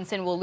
Will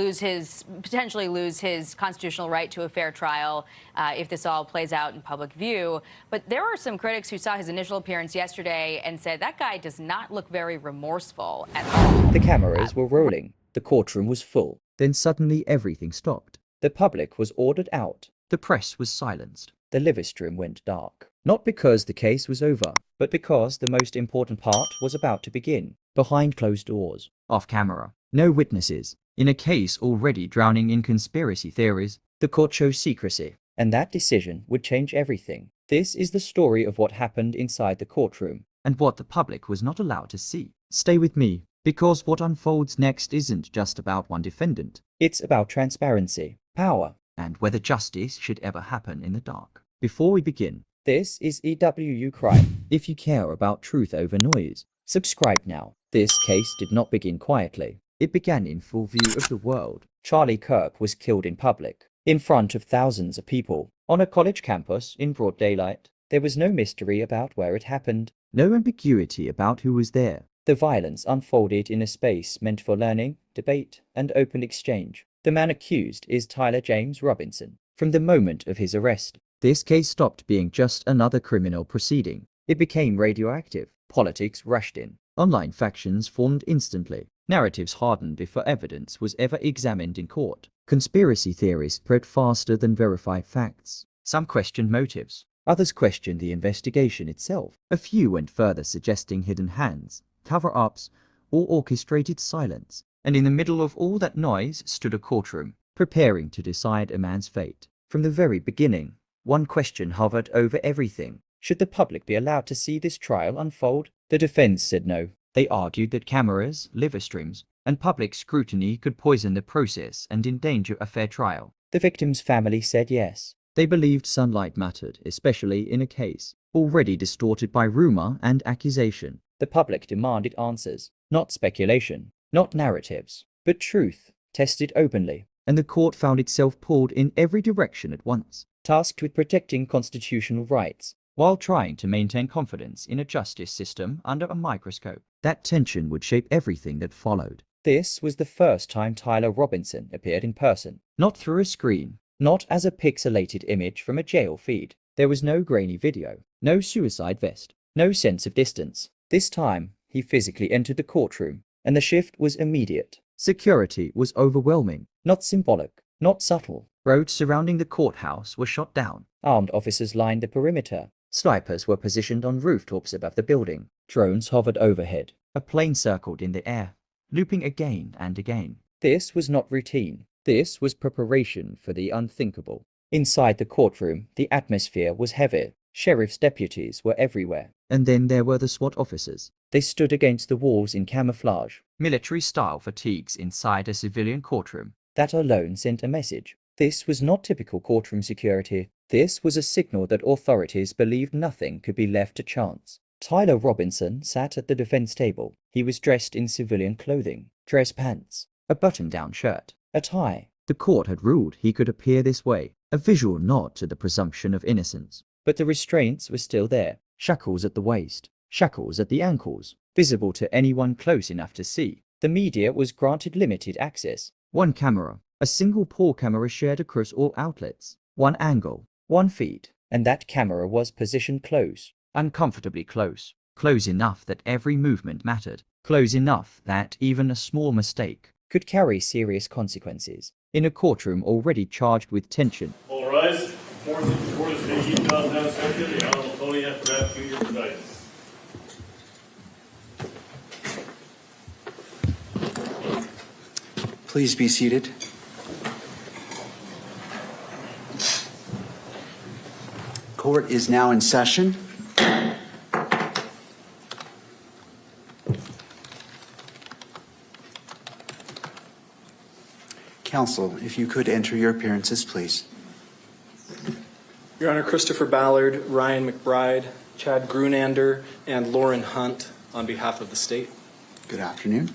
potentially lose his constitutional right to a fair trial if this all plays out in public view. But there are some critics who saw his initial appearance yesterday and said that guy does not look very remorseful at all. The cameras were rolling. The courtroom was full. Then suddenly everything stopped. The public was ordered out. The press was silenced. The livestream went dark. Not because the case was over, but because the most important part was about to begin. Behind closed doors. Off camera. No witnesses. In a case already drowning in conspiracy theories, the court chose secrecy. And that decision would change everything. This is the story of what happened inside the courtroom, and what the public was not allowed to see. Stay with me, because what unfolds next isn't just about one defendant. It's about transparency, power, and whether justice should ever happen in the dark. Before we begin, this is EWU Crime. If you care about truth over noise, subscribe now. This case did not begin quietly. It began in full view of the world. Charlie Kirk was killed in public, in front of thousands of people, on a college campus in broad daylight. There was no mystery about where it happened, no ambiguity about who was there. The violence unfolded in a space meant for learning, debate, and open exchange. The man accused is Tyler James Robinson. From the moment of his arrest, this case stopped being just another criminal proceeding. It became radioactive. Politics rushed in. Online factions formed instantly. Narratives hardened before evidence was ever examined in court. Conspiracy theories spread faster than verified facts. Some questioned motives. Others questioned the investigation itself. A few went further, suggesting hidden hands, cover-ups, or orchestrated silence. And in the middle of all that noise stood a courtroom, preparing to decide a man's fate. From the very beginning, one question hovered over everything. Should the public be allowed to see this trial unfold? The defense said no. They argued that cameras, live streams, and public scrutiny could poison the process and endanger a fair trial. The victim's family said yes. They believed sunlight mattered, especially in a case already distorted by rumor and accusation. The public demanded answers, not speculation, not narratives, but truth, tested openly. And the court found itself pulled in every direction at once, tasked with protecting constitutional rights, while trying to maintain confidence in a justice system under a microscope. That tension would shape everything that followed. This was the first time Tyler Robinson appeared in person, not through a screen, not as a pixelated image from a jail feed. There was no grainy video, no suicide vest, no sense of distance. This time, he physically entered the courtroom, and the shift was immediate. Security was overwhelming, not symbolic, not subtle. Roads surrounding the courthouse were shot down. Armed officers lined the perimeter. Snipers were positioned on rooftops above the building. Drones hovered overhead. A plane circled in the air, looping again and again. This was not routine. This was preparation for the unthinkable. Inside the courtroom, the atmosphere was heavy. Sheriff's deputies were everywhere. And then there were the SWAT officers. They stood against the walls in camouflage, military-style fatigues inside a civilian courtroom. That alone sent a message. This was not typical courtroom security. This was a signal that authorities believed nothing could be left to chance. Tyler Robinson sat at the defense table. He was dressed in civilian clothing, dress pants, a button-down shirt, a tie. The court had ruled he could appear this way, a visual nod to the presumption of innocence. But the restraints were still there. Shackles at the waist, shackles at the ankles, visible to anyone close enough to see. The media was granted limited access. One camera, a single PAW camera shared across all outlets. One angle, one feed, and that camera was positioned close, uncomfortably close. Close enough that every movement mattered. Close enough that even a small mistake could carry serious consequences. In a courtroom already charged with tension. All rise. Court is being now session. The Honorable Tony F. Rapp, Jr. presiding. Please be seated. Court is now in session. Counsel, if you could enter your appearances, please. Your Honor, Christopher Ballard, Ryan McBride, Chad Grunander, and Lauren Hunt on behalf of the state. Good afternoon.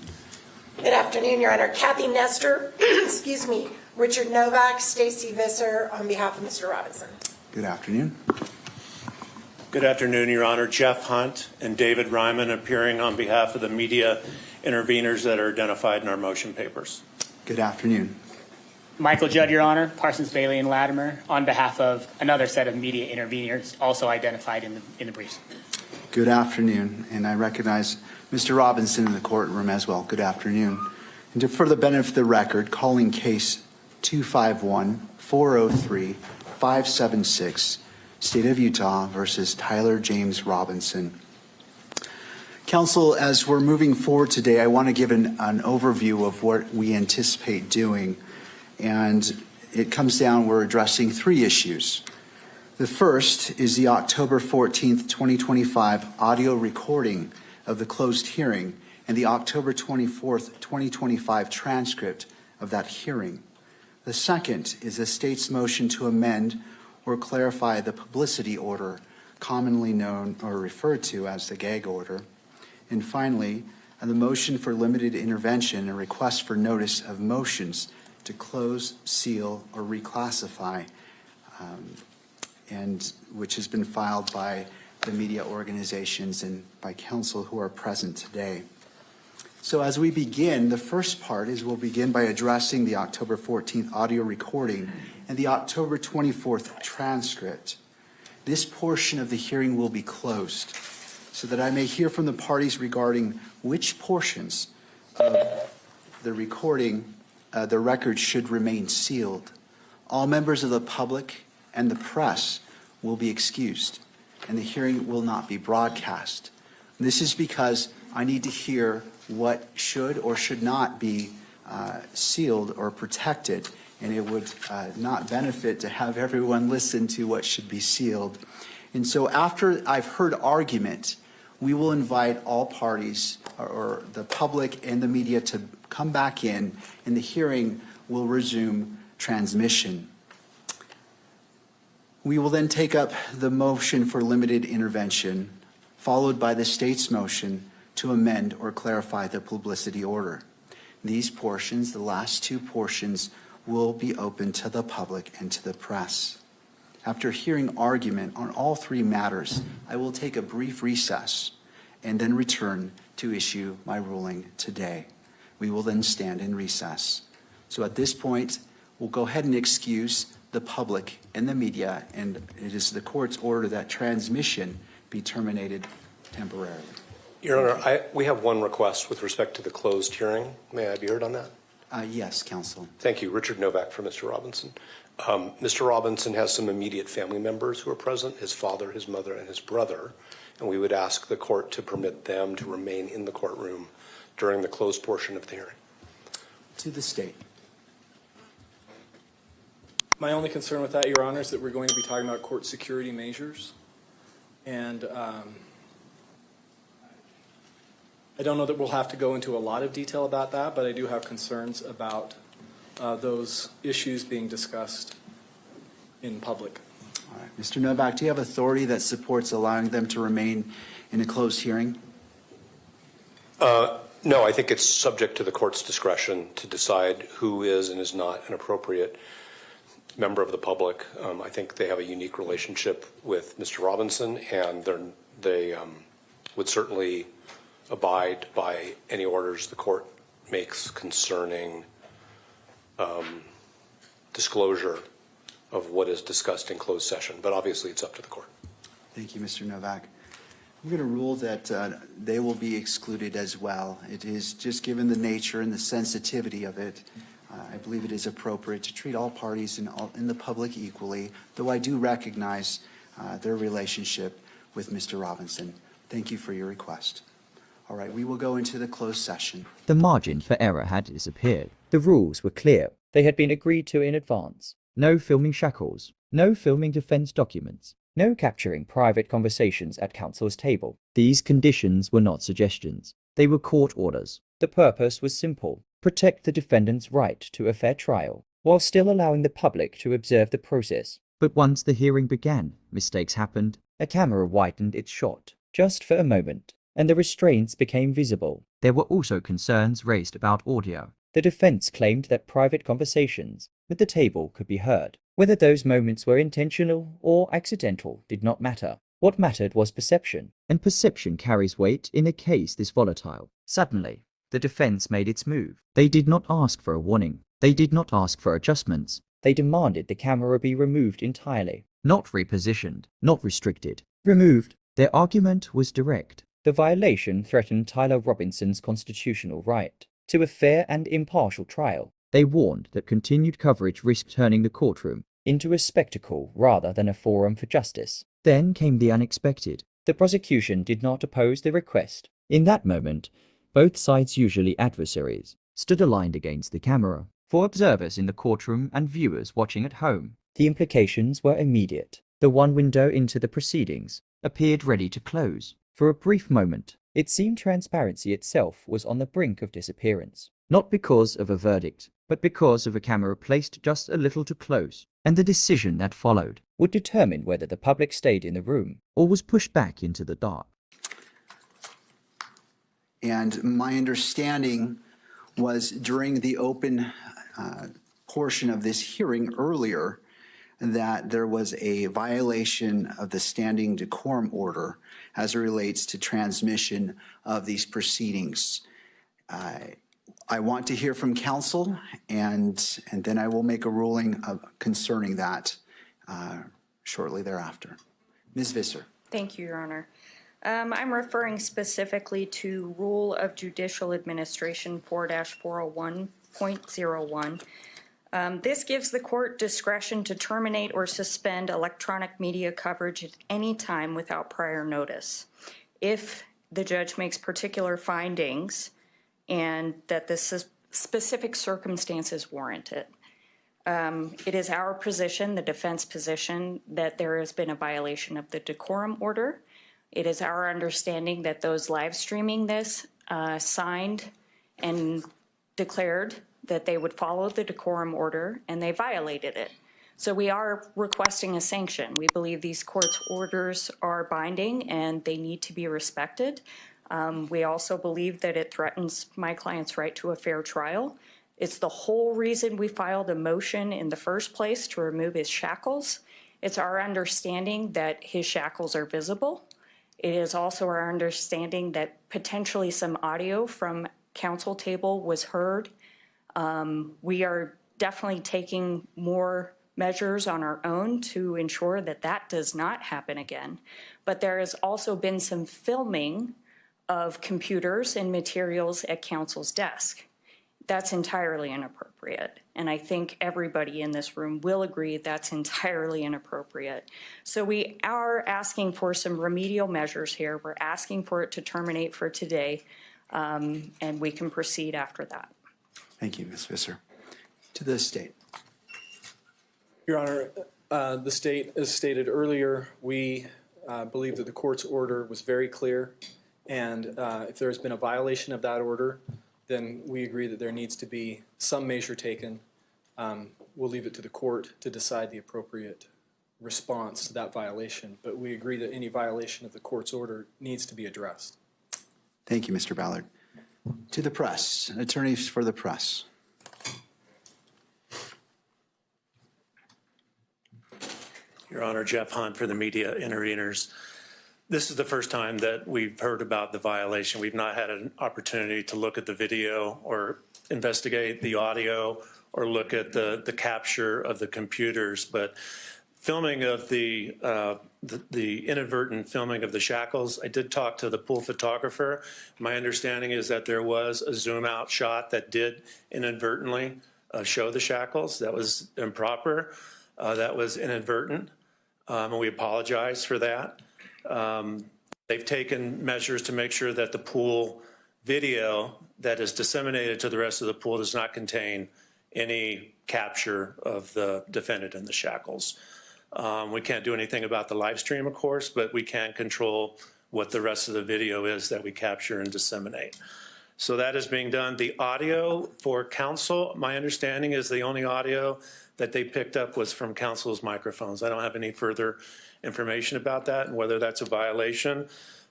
Good afternoon, Your Honor. Kathy Nestor, excuse me, Richard Novak, Stacy Visser on behalf of Mr. Robinson. Good afternoon. Good afternoon, Your Honor. Jeff Hunt and David Ryman appearing on behalf of the media interveners that are identified in our motion papers. Good afternoon. Michael Judd, Your Honor, Parsons, Bailey, and Latimer, on behalf of another set of media interveners also identified in the briefs. Good afternoon, and I recognize Mr. Robinson in the courtroom as well. Good afternoon. And for the benefit of the record, calling case 251-403-576, State of Utah versus Tyler James Robinson. Counsel, as we're moving forward today, I want to give an overview of what we anticipate doing. And it comes down, we're addressing three issues. The first is the October 14th, 2025 audio recording of the closed hearing and the October 24th, 2025 transcript of that hearing. The second is the state's motion to amend or clarify the publicity order, commonly known or referred to as the gag order. And finally, the motion for limited intervention and request for notice of motions to close, seal, or reclassify, and which has been filed by the media organizations and by counsel who are present today. So as we begin, the first part is we'll begin by addressing the October 14th audio recording and the October 24th transcript. This portion of the hearing will be closed so that I may hear from the parties regarding which portions of the recording the record should remain sealed. All members of the public and the press will be excused, and the hearing will not be broadcast. And this is because I need to hear what should or should not be sealed or protected, and it would not benefit to have everyone listen to what should be sealed. And so after I've heard argument, we will invite all parties or the public and the media to come back in, and the hearing will resume transmission. We will then take up the motion for limited intervention, followed by the state's motion to amend or clarify the publicity order. These portions, the last two portions, will be open to the public and to the press. After hearing argument on all three matters, I will take a brief recess and then return to issue my ruling today. We will then stand in recess. So at this point, we'll go ahead and excuse the public and the media, and it is the court's order that transmission be terminated temporarily. Your Honor, we have one request with respect to the closed hearing. May I be heard on that? Yes, counsel. Thank you. Richard Novak for Mr. Robinson. Mr. Robinson has some immediate family members who are present, his father, his mother, and his brother, and we would ask the court to permit them to remain in the courtroom during the closed portion of the hearing. To the state. My only concern with that, Your Honor, is that we're going to be talking about court security measures. And I don't know that we'll have to go into a lot of detail about that, but I do have concerns about those issues being discussed in public. All right. Mr. Novak, do you have authority that supports allowing them to remain in a closed hearing? No, I think it's subject to the court's discretion to decide who is and is not an appropriate member of the public. I think they have a unique relationship with Mr. Robinson, and they would certainly abide by any orders the court makes concerning disclosure of what is discussed in closed session. But obviously, it's up to the court. Thank you, Mr. Novak. I'm going to rule that they will be excluded as well. It is just given the nature and the sensitivity of it, I believe it is appropriate to treat all parties in the public equally, though I do recognize their relationship with Mr. Robinson. Thank you for your request. All right, we will go into the closed session. The margin for error had disappeared. The rules were clear. They had been agreed to in advance. No filming shackles. No filming defense documents. No capturing private conversations at counsel's table. These conditions were not suggestions. They were court orders. The purpose was simple: protect the defendant's right to a fair trial, while still allowing the public to observe the process. But once the hearing began, mistakes happened. A camera widened its shot, just for a moment, and the restraints became visible. There were also concerns raised about audio. The defense claimed that private conversations at the table could be heard. Whether those moments were intentional or accidental did not matter. What mattered was perception, and perception carries weight in a case this volatile. Suddenly, the defense made its move. They did not ask for a warning. They did not ask for adjustments. They demanded the camera be removed entirely, not repositioned, not restricted. Removed. Their argument was direct. The violation threatened Tyler Robinson's constitutional right to a fair and impartial trial. They warned that continued coverage risked turning the courtroom into a spectacle rather than a forum for justice. Then came the unexpected. The prosecution did not oppose the request. In that moment, both sides, usually adversaries, stood aligned against the camera. For observers in the courtroom and viewers watching at home, the implications were immediate. The one window into the proceedings appeared ready to close. For a brief moment, it seemed transparency itself was on the brink of disappearance. Not because of a verdict, but because of a camera placed just a little too close. And the decision that followed would determine whether the public stayed in the room or was pushed back into the dark. And my understanding was during the open portion of this hearing earlier that there was a violation of the standing decorum order as it relates to transmission of these proceedings. I want to hear from counsel, and then I will make a ruling concerning that shortly thereafter. Ms. Visser. Thank you, Your Honor. I'm referring specifically to Rule of Judicial Administration 4-401.01. This gives the court discretion to terminate or suspend electronic media coverage at any time without prior notice, if the judge makes particular findings and that the specific circumstances warrant it. It is our position, the defense position, that there has been a violation of the decorum order. It is our understanding that those live streaming this signed and declared that they would follow the decorum order, and they violated it. So we are requesting a sanction. We believe these court's orders are binding and they need to be respected. We also believe that it threatens my client's right to a fair trial. It's the whole reason we filed a motion in the first place to remove his shackles. It's our understanding that his shackles are visible. It is also our understanding that potentially some audio from counsel table was heard. We are definitely taking more measures on our own to ensure that that does not happen again. But there has also been some filming of computers and materials at counsel's desk. That's entirely inappropriate. And I think everybody in this room will agree that's entirely inappropriate. So we are asking for some remedial measures here. We're asking for it to terminate for today, and we can proceed after that. Thank you, Ms. Visser. To the state. Your Honor, the state, as stated earlier, we believe that the court's order was very clear, and if there has been a violation of that order, then we agree that there needs to be some measure taken. We'll leave it to the court to decide the appropriate response to that violation, but we agree that any violation of the court's order needs to be addressed. Thank you, Mr. Ballard. To the press, attorneys for the press. Your Honor, Jeff Hunt for the media interveners. This is the first time that we've heard about the violation. We've not had an opportunity to look at the video or investigate the audio or look at the capture of the computers, but filming of the inadvertent filming of the shackles, I did talk to the pool photographer. My understanding is that there was a zoom out shot that did inadvertently show the shackles. That was improper. That was inadvertent, and we apologize for that. They've taken measures to make sure that the pool video that is disseminated to the rest of the pool does not contain any capture of the defendant in the shackles. We can't do anything about the live stream, of course, but we can control what the rest of the video is that we capture and disseminate. So that is being done. The audio for counsel, my understanding is the only audio that they picked up was from counsel's microphones. I don't have any further information about that and whether that's a violation.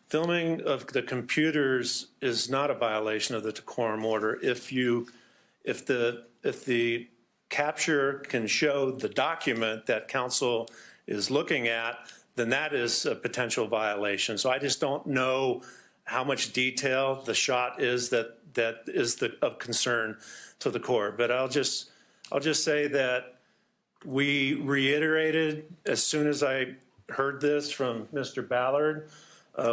Filming of the computers is not a violation of the decorum order. If the capture can show the document that counsel is looking at, then that is a potential violation. So I just don't know how much detail the shot is that that is of concern to the court. But I'll just say that we reiterated as soon as I heard this from Mr. Ballard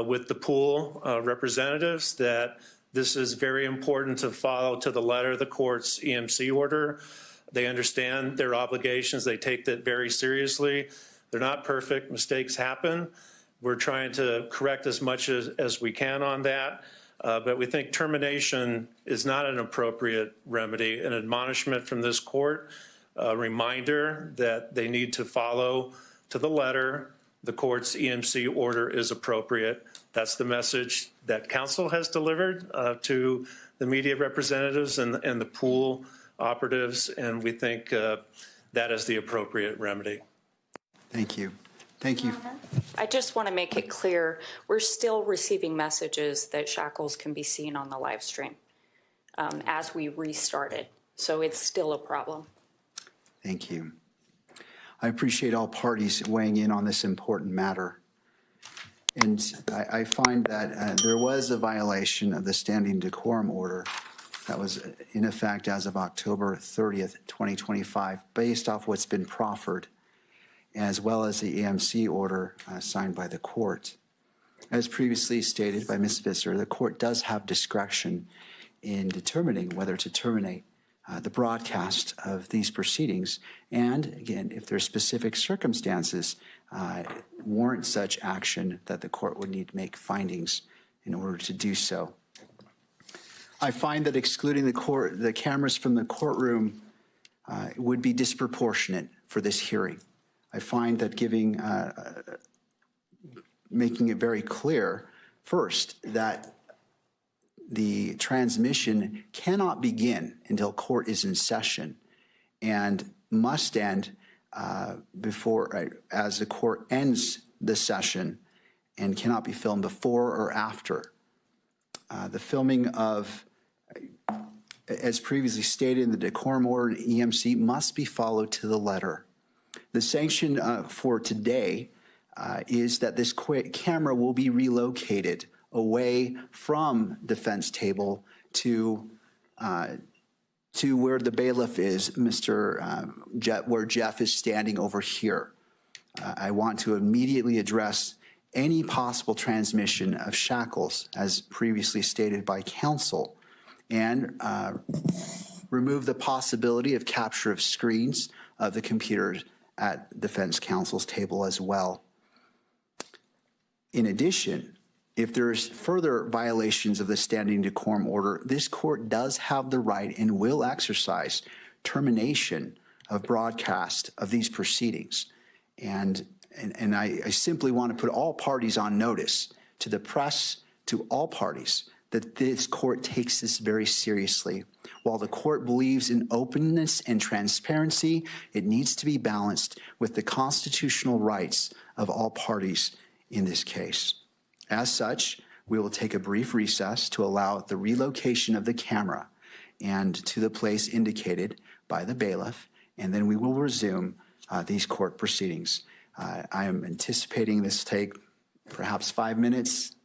with the pool representatives that this is very important to follow to the letter the court's EMC order. They understand their obligations. They take that very seriously. They're not perfect. Mistakes happen. We're trying to correct as much as we can on that. But we think termination is not an appropriate remedy. An admonishment from this court, a reminder that they need to follow to the letter the court's EMC order is appropriate. That's the message that counsel has delivered to the media representatives and the pool operatives, and we think that is the appropriate remedy. Thank you. Thank you. I just want to make it clear, we're still receiving messages that shackles can be seen on the live stream as we restarted. So it's still a problem. Thank you. I appreciate all parties weighing in on this important matter. And I find that there was a violation of the standing decorum order that was in effect as of October 30th, 2025, based off what's been proffered, as well as the EMC order signed by the court. As previously stated by Ms. Visser, the court does have discretion in determining whether to terminate the broadcast of these proceedings, and again, if there's specific circumstances warrant such action, that the court would need to make findings in order to do so. I find that excluding the cameras from the courtroom would be disproportionate for this hearing. I find that making it very clear, first, that the transmission cannot begin until court is in session and must end as the court ends the session, and cannot be filmed before or after. The filming of, as previously stated in the decorum order, EMC must be followed to the letter. The sanction for today is that this camera will be relocated away from defense table to where the bailiff is, where Jeff is standing over here. I want to immediately address any possible transmission of shackles, as previously stated by counsel, and remove the possibility of capture of screens of the computers at defense counsel's table as well. In addition, if there's further violations of the standing decorum order, this court does have the right and will exercise termination of broadcast of these proceedings. And I simply want to put all parties on notice, to the press, to all parties, that this court takes this very seriously. While the court believes in openness and transparency, it needs to be balanced with the constitutional rights of all parties in this case. As such, we will take a brief recess to allow the relocation of the camera and to the place indicated by the bailiff, and then we will resume these court proceedings. I am anticipating this to take perhaps 5 minutes.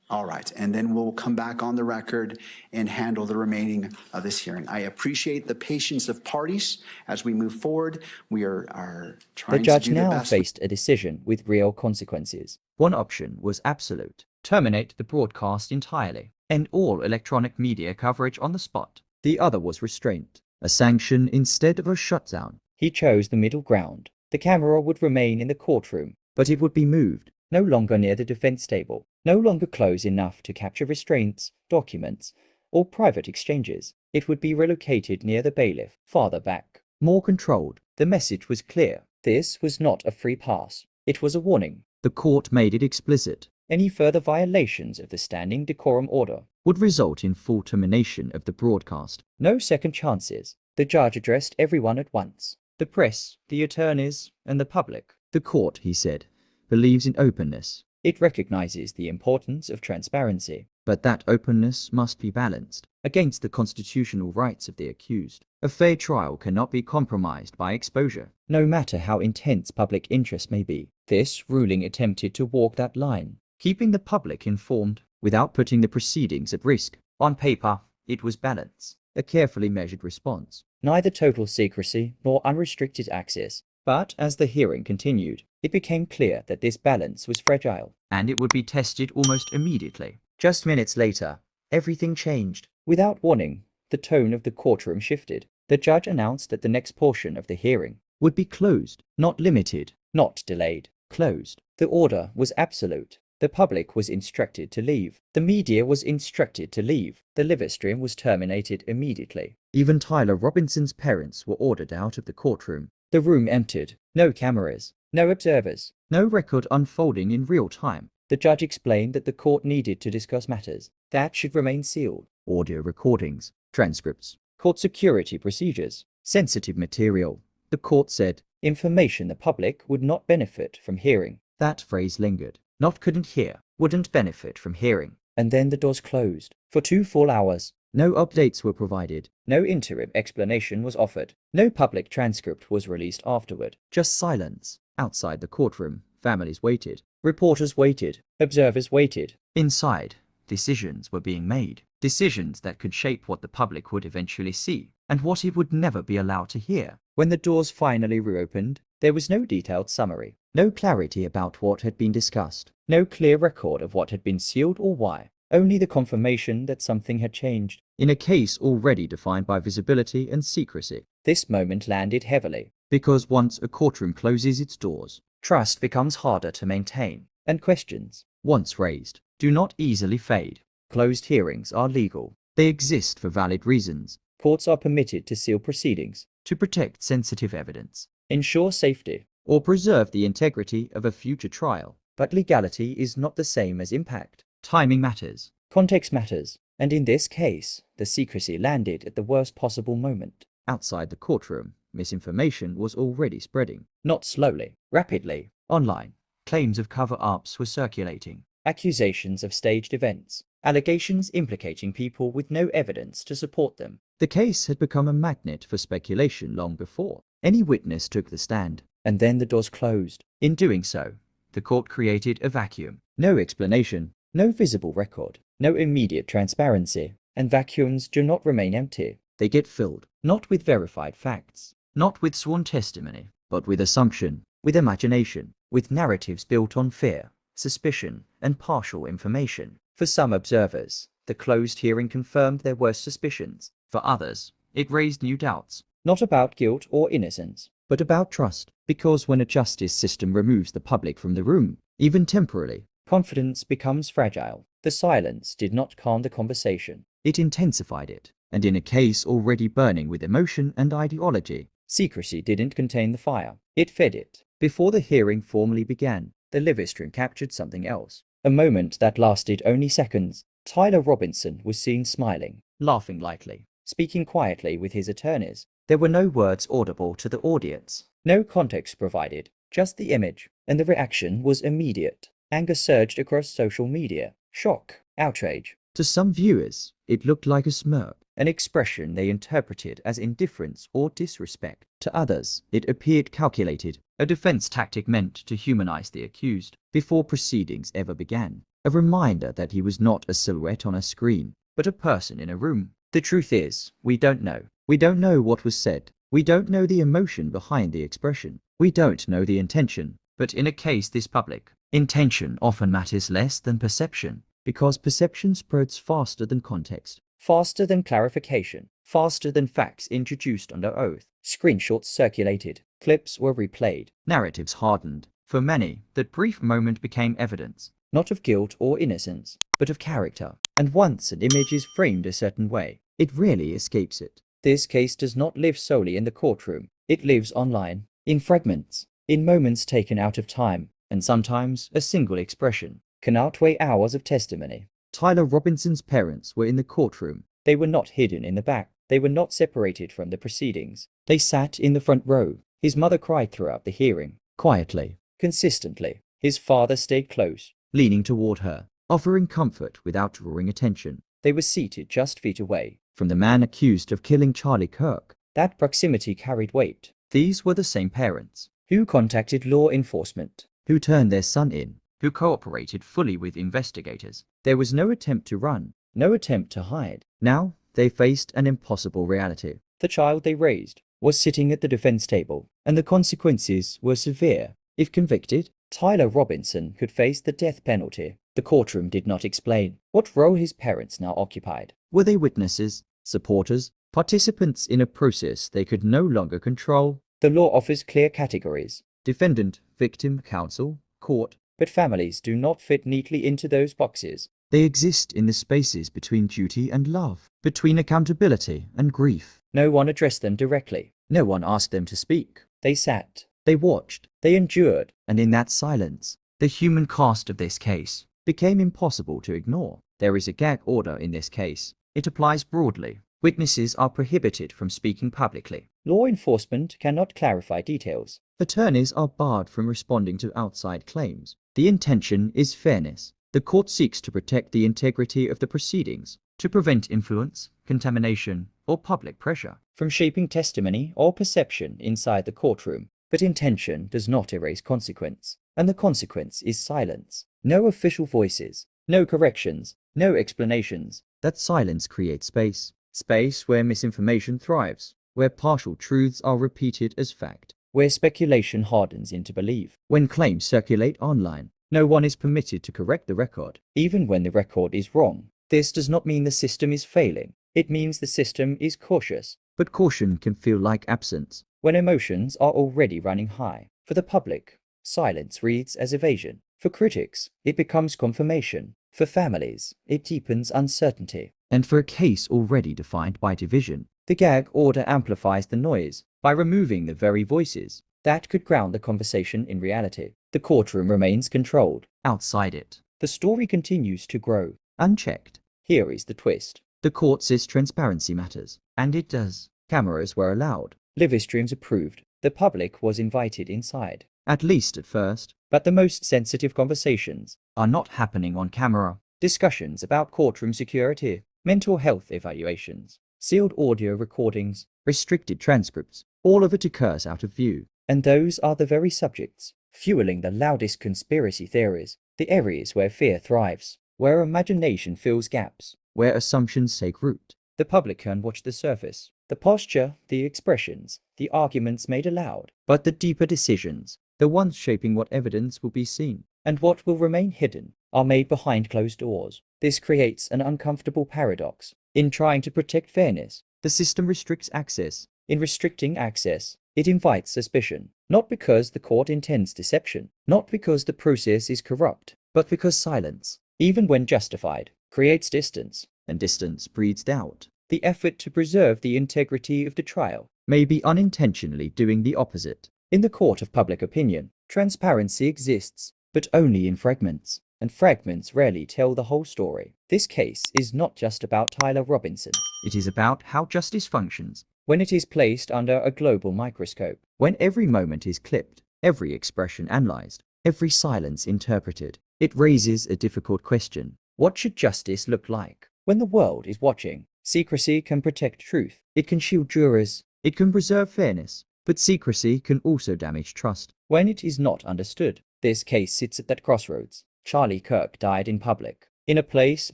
All right, and then we'll come back on the record and handle the remaining of this hearing. I appreciate the patience of parties as we move forward. We are trying to do the best. The judge now faced a decision with real consequences. One option was absolute: terminate the broadcast entirely, end all electronic media coverage on the spot. The other was restraint, a sanction instead of a shutdown. He chose the middle ground. The camera would remain in the courtroom, but it would be moved, no longer near the defense table, no longer close enough to capture restraints, documents, or private exchanges. It would be relocated near the bailiff, farther back, more controlled. The message was clear. This was not a free pass. It was a warning. The court made it explicit. Any further violations of the standing decorum order would result in full termination of the broadcast. No second chances. The judge addressed everyone at once: the press, the attorneys, and the public. The court, he said, believes in openness. It recognizes the importance of transparency, but that openness must be balanced against the constitutional rights of the accused. A fair trial cannot be compromised by exposure, no matter how intense public interest may be. This ruling attempted to walk that line, keeping the public informed without putting the proceedings at risk. On paper, it was balance, a carefully measured response, neither total secrecy nor unrestricted access. But as the hearing continued, it became clear that this balance was fragile, and it would be tested almost immediately. Just minutes later, everything changed. Without warning, the tone of the courtroom shifted. The judge announced that the next portion of the hearing would be closed, not limited, not delayed, closed. The order was absolute. The public was instructed to leave. The media was instructed to leave. The live stream was terminated immediately. Even Tyler Robinson's parents were ordered out of the courtroom. The room emptied. No cameras, no observers, no record unfolding in real time. The judge explained that the court needed to discuss matters that should remain sealed: audio recordings, transcripts, court security procedures, sensitive material. The court said information the public would not benefit from hearing. That phrase lingered. Not couldn't hear, wouldn't benefit from hearing. And then the doors closed. For 2 full hours, no updates were provided. No interim explanation was offered. No public transcript was released afterward. Just silence. Outside the courtroom, families waited. Reporters waited. Observers waited. Inside, decisions were being made. Decisions that could shape what the public would eventually see and what it would never be allowed to hear. When the doors finally reopened, there was no detailed summary, no clarity about what had been discussed, no clear record of what had been sealed or why, only the confirmation that something had changed. In a case already defined by visibility and secrecy, this moment landed heavily, because once a courtroom closes its doors, trust becomes harder to maintain, and questions, once raised, do not easily fade. Closed hearings are legal. They exist for valid reasons. Courts are permitted to seal proceedings, to protect sensitive evidence, ensure safety, or preserve the integrity of a future trial. But legality is not the same as impact. Timing matters, context matters, and in this case, the secrecy landed at the worst possible moment. Outside the courtroom, misinformation was already spreading, not slowly, rapidly. Online, claims of cover-ups were circulating, accusations of staged events, allegations implicating people with no evidence to support them. The case had become a magnet for speculation long before any witness took the stand, and then the doors closed. In doing so, the court created a vacuum. No explanation, no visible record, no immediate transparency, and vacuums do not remain empty. They get filled, not with verified facts, not with sworn testimony, but with assumption, with imagination, with narratives built on fear, suspicion, and partial information. For some observers, the closed hearing confirmed their worst suspicions. For others, it raised new doubts, not about guilt or innocence, but about trust. Because when a justice system removes the public from the room, even temporarily, confidence becomes fragile. The silence did not calm the conversation. It intensified it. And in a case already burning with emotion and ideology, secrecy didn't contain the fire. It fed it. Before the hearing formally began, the live stream captured something else. A moment that lasted only seconds. Tyler Robinson was seen smiling, laughing lightly, speaking quietly with his attorneys. There were no words audible to the audience, no context provided, just the image, and the reaction was immediate. Anger surged across social media. Shock, outrage. To some viewers, it looked like a smirk, an expression they interpreted as indifference or disrespect. To others, it appeared calculated, a defense tactic meant to humanize the accused before proceedings ever began. A reminder that he was not a silhouette on a screen, but a person in a room. The truth is, we don't know. We don't know what was said. We don't know the emotion behind the expression. We don't know the intention. But in a case this public, intention often matters less than perception, because perception spreads faster than context, faster than clarification, faster than facts introduced under oath. Screenshots circulated, clips were replayed, narratives hardened. For many, that brief moment became evidence, not of guilt or innocence, but of character. And once an image is framed a certain way, it rarely escapes it. This case does not live solely in the courtroom. It lives online, in fragments, in moments taken out of time, and sometimes a single expression can outweigh hours of testimony. Tyler Robinson's parents were in the courtroom. They were not hidden in the back. They were not separated from the proceedings. They sat in the front row. His mother cried throughout the hearing, quietly, consistently. His father stayed close, leaning toward her, offering comfort without drawing attention. They were seated just feet away from the man accused of killing Charlie Kirk. That proximity carried weight. These were the same parents who contacted law enforcement, who turned their son in, who cooperated fully with investigators. There was no attempt to run, no attempt to hide. Now they faced an impossible reality. The child they raised was sitting at the defense table, and the consequences were severe. If convicted, Tyler Robinson could face the death penalty. The courtroom did not explain what role his parents now occupied. Were they witnesses, supporters, participants in a process they could no longer control? The law offers clear categories: defendant, victim, counsel, court, but families do not fit neatly into those boxes. They exist in the spaces between duty and love, between accountability and grief. No one addressed them directly. No one asked them to speak. They sat, they watched, they endured, and in that silence, the human cost of this case became impossible to ignore. There is a gag order in this case. It applies broadly. Witnesses are prohibited from speaking publicly. Law enforcement cannot clarify details. Attorneys are barred from responding to outside claims. The intention is fairness. The court seeks to protect the integrity of the proceedings, to prevent influence, contamination, or public pressure from shaping testimony or perception inside the courtroom. But intention does not erase consequence, and the consequence is silence. No official voices, no corrections, no explanations. That silence creates space. Space where misinformation thrives, where partial truths are repeated as fact, where speculation hardens into belief. When claims circulate online, no one is permitted to correct the record, even when the record is wrong. This does not mean the system is failing. It means the system is cautious. But caution can feel like absence when emotions are already running high. For the public, silence reads as evasion. For critics, it becomes confirmation. For families, it deepens uncertainty. And for a case already defined by division, the gag order amplifies the noise by removing the very voices that could ground the conversation in reality. The courtroom remains controlled. Outside it, the story continues to grow, unchecked. Here is the twist. The court says transparency matters, and it does. Cameras were allowed, live streams approved, the public was invited inside, at least at first. But the most sensitive conversations are not happening on camera. Discussions about courtroom security, mental health evaluations, sealed audio recordings, restricted transcripts, all of it occurs out of view. And those are the very subjects fueling the loudest conspiracy theories, the areas where fear thrives, where imagination fills gaps, where assumptions take root. The public can watch the surface, the posture, the expressions, the arguments made aloud, but the deeper decisions, the ones shaping what evidence will be seen and what will remain hidden, are made behind closed doors. This creates an uncomfortable paradox. In trying to protect fairness, the system restricts access. In restricting access, it invites suspicion, not because the court intends deception, not because the process is corrupt, but because silence, even when justified, creates distance, and distance breeds doubt. The effort to preserve the integrity of the trial may be unintentionally doing the opposite. In the court of public opinion, transparency exists, but only in fragments, and fragments rarely tell the whole story. This case is not just about Tyler Robinson. It is about how justice functions when it is placed under a global microscope, when every moment is clipped, every expression analyzed, every silence interpreted. It raises a difficult question. What should justice look like when the world is watching? Secrecy can protect truth. It can shield jurors. It can preserve fairness. But secrecy can also damage trust when it is not understood. This case sits at that crossroads. Charlie Kirk died in public, in a place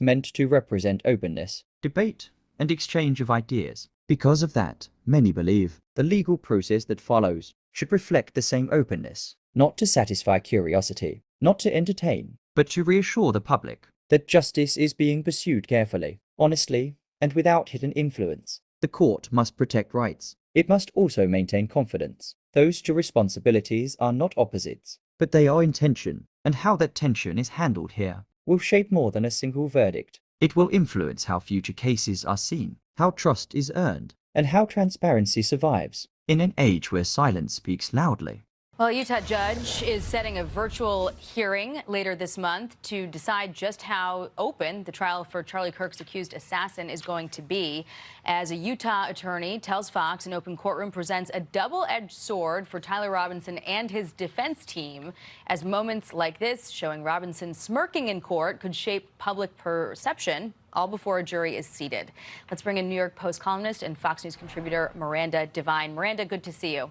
meant to represent openness, debate, and exchange of ideas. Because of that, many believe the legal process that follows should reflect the same openness, not to satisfy curiosity, not to entertain, but to reassure the public that justice is being pursued carefully, honestly, and without hidden influence. The court must protect rights. It must also maintain confidence. Those two responsibilities are not opposites, but they are in tension, and how that tension is handled here will shape more than a single verdict. It will influence how future cases are seen, how trust is earned, and how transparency survives in an age where silence speaks loudly. Well, a Utah judge is setting a virtual hearing later this month to decide just how open the trial for Charlie Kirk's accused assassin is going to be. As a Utah attorney tells Fox, an open courtroom presents a double-edged sword for Tyler Robinson and his defense team, as moments like this, showing Robinson smirking in court, could shape public perception, all before a jury is seated. Let's bring in New York Post columnist and Fox News contributor Miranda Devine. Miranda, good to see you.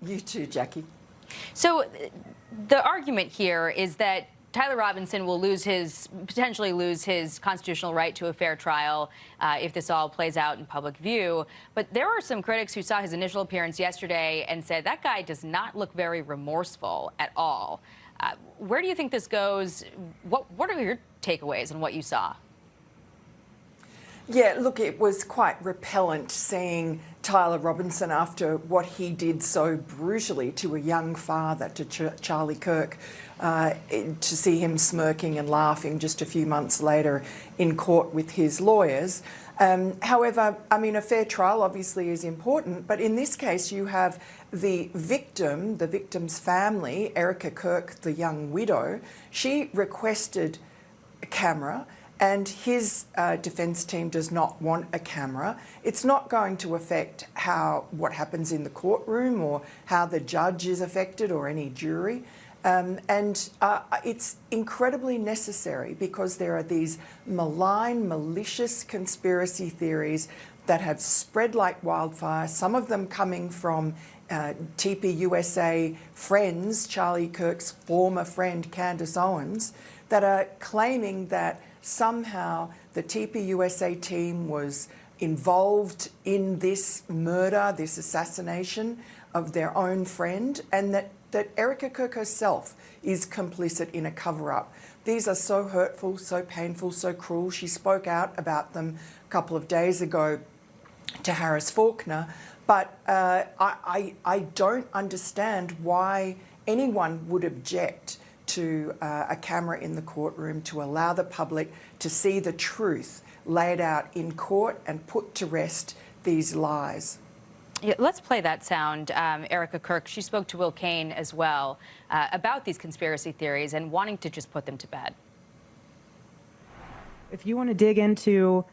You too, Jackie. So the argument here is that Tyler Robinson will potentially lose his constitutional right to a fair trial if this all plays out in public view. But there are some critics who saw his initial appearance yesterday and said that guy does not look very remorseful at all. Where do you think this goes? What are your takeaways on what you saw? Yeah, look, it was quite repellent seeing Tyler Robinson after what he did so brutally to a young father, to Charlie Kirk, to see him smirking and laughing just a few months later in court with his lawyers. However, I mean, a fair trial obviously is important, but in this case you have the victim's family, Erica Kirk, the young widow. She requested a camera, and his defence team does not want a camera. It's not going to affect what happens in the courtroom or how the judge is affected or any jury. It's incredibly necessary because there are these malign, malicious conspiracy theories that have spread like wildfire, some of them coming from TPUSA friends, Charlie Kirk's former friend Candace Owens, that are claiming that somehow the TPUSA team was involved in this murder, this assassination of their own friend, and that Erica Kirk herself is complicit in a cover-up. These are so hurtful, so painful, so cruel. She spoke out about them a couple of days ago to Harris Faulkner, but I don't understand why anyone would object to a camera in the courtroom to allow the public to see the truth laid out in court and put to rest these lies. Yeah, let's play that sound. Erica Kirk, she spoke to Will Cain as well about these conspiracy theories and wanting to just put them to bed. If you want to dig into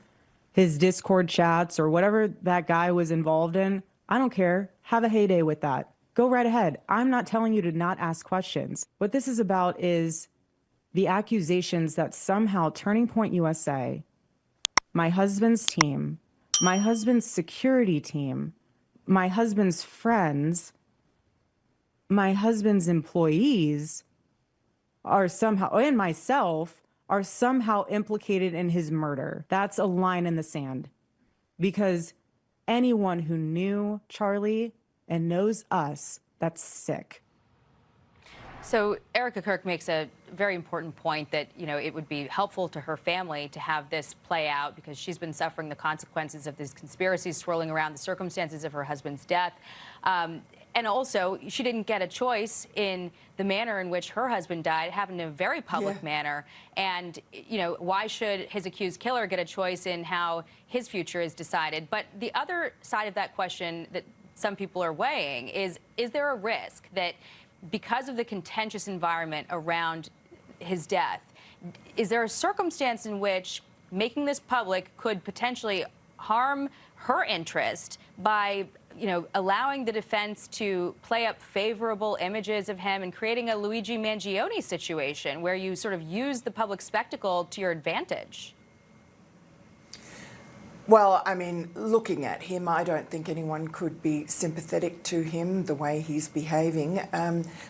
his Discord chats or whatever that guy was involved in, I don't care. Have a heyday with that. Go right ahead. I'm not telling you to not ask questions. What this is about is the accusations that somehow Turning Point USA, my husband's team, my husband's security team, my husband's friends, my husband's employees are somehow, and myself, are somehow implicated in his murder. That's a line in the sand. Because anyone who knew Charlie and knows us, that's sick. So Erica Kirk makes a very important point that, it would be helpful to her family to have this play out because she's been suffering the consequences of these conspiracies swirling around the circumstances of her husband's death. And also, she didn't get a choice in the manner in which her husband died. It happened in a very public manner. And, why should his accused killer get a choice in how his future is decided? But the other side of that question that some people are weighing is there a risk that because of the contentious environment around his death, is there a circumstance in which making this public could potentially harm her interest by, allowing the defense to play up favorable images of him and creating a Luigi Mangione situation where you sort of use the public spectacle to your advantage? Well, I mean, looking at him, I don't think anyone could be sympathetic to him the way he's behaving.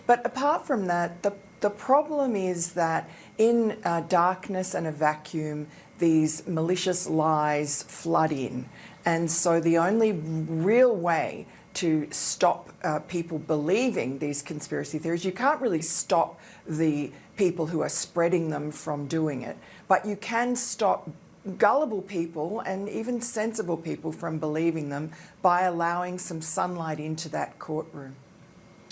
But apart from that, the problem is that in darkness and a vacuum, these malicious lies flood in. And so the only real way to stop people believing these conspiracy theories, you can't really stop the people who are spreading them from doing it, but you can stop gullible people and even sensible people from believing them by allowing some sunlight into that courtroom.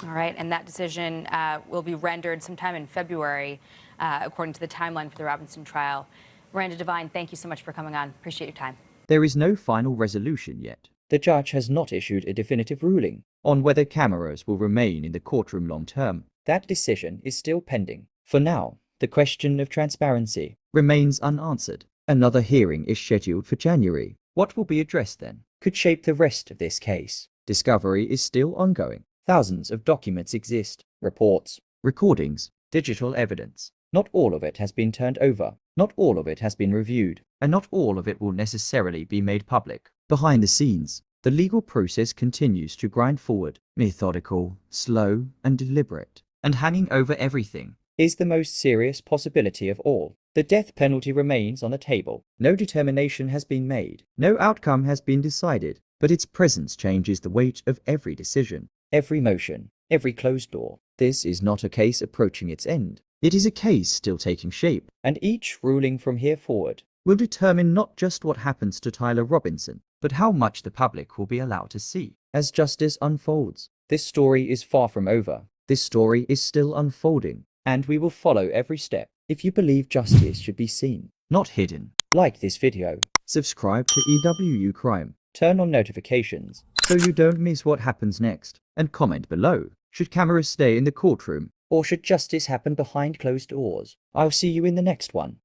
All right, and that decision will be rendered sometime in February, according to the timeline for the Robinson trial. Miranda Devine, thank you so much for coming on. Appreciate your time. There is no final resolution yet. The judge has not issued a definitive ruling on whether cameras will remain in the courtroom long term. That decision is still pending. For now, the question of transparency remains unanswered. Another hearing is scheduled for January. What will be addressed then could shape the rest of this case. Discovery is still ongoing. Thousands of documents exist, reports, recordings, digital evidence. Not all of it has been turned over. Not all of it has been reviewed. And not all of it will necessarily be made public. Behind the scenes, the legal process continues to grind forward, methodical, slow, and deliberate. And hanging over everything is the most serious possibility of all. The death penalty remains on the table. No determination has been made. No outcome has been decided, but its presence changes the weight of every decision, every motion, every closed door. This is not a case approaching its end. It is a case still taking shape, and each ruling from here forward will determine not just what happens to Tyler Robinson, but how much the public will be allowed to see. As justice unfolds, this story is far from over. This story is still unfolding, and we will follow every step. If you believe justice should be seen, not hidden, like this video, subscribe to EWU Crime, turn on notifications so you don't miss what happens next, and comment below. Should cameras stay in the courtroom, or should justice happen behind closed doors? I'll see you in the next one.